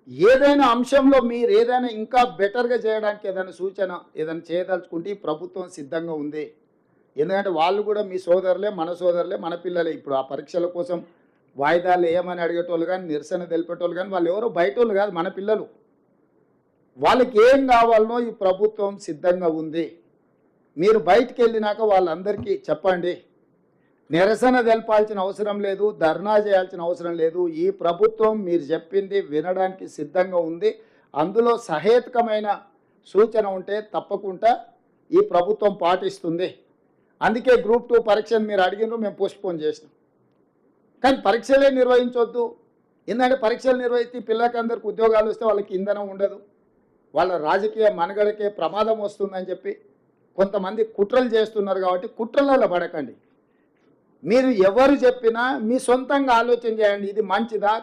ఏదైనా అంశంలో మీరు ఏదైనా ఇంకా బెటర్‌గా చేయడానికి ఏదైనా సూచన ఏదైనా చేయదలుచుకుంటే ఈ ప్రభుత్వం సిద్ధంగా ఉంది. ఎందుకంటే వాళ్ళు కూడా మీ సోదరులే, మన సోదరులే, మన పిల్లలే. ఇప్పుడు ఆ పరీక్షల కోసం వాయిదాలు ఏయమని అడిగేటోళ్ళు గాని, నిరసన తెలిపేటోళ్ళు గాని వాళ్ళెవరో బయటోళ్ళు కాదు మన పిల్లలు. వాళ్ళకి ఏం కావాలనో ఈ ప్రభుత్వం సిద్ధంగా ఉంది. మీరు బయటికెళ్ళినాక వాళ్ళందరికీ చెప్పండి. నిరసన తెలపాల్సిన అవసరం లేదు, ధర్నా చేయాల్సిన అవసరం లేదు. ఈ ప్రభుత్వం మీరు చెప్పింది వినడానికి సిద్ధంగా ఉంది. అందులో సహేతుకమైన సూచన ఉంటే తప్పకుండా ఈ ప్రభుత్వం పాటిస్తుంది. అందుకే గ్రూప్ 2 పరీక్షను మీరు అడిగినరు, మేము పోస్ట్‌పోన్ చేసినాం. కానీ పరీక్షలే నిర్వహించొద్దు. ఎందుకంటే పరీక్షలు నిర్వహిస్తే పిల్లలకందరికి ఉద్యోగాలు వస్తే వాళ్ళకి ఇంధనం ఉండదు. వాళ్ళ రాజకీయ మనుగడకే ప్రమాదం వస్తుందని చెప్పి కొంతమంది కుట్రలు చేస్తున్నారు కాబట్టి కుట్రలలో పడకండి. మీరు ఎవరు చెప్పినా మీ సొంతంగా ఆలోచన చేయండి. ఇది మంచిదా?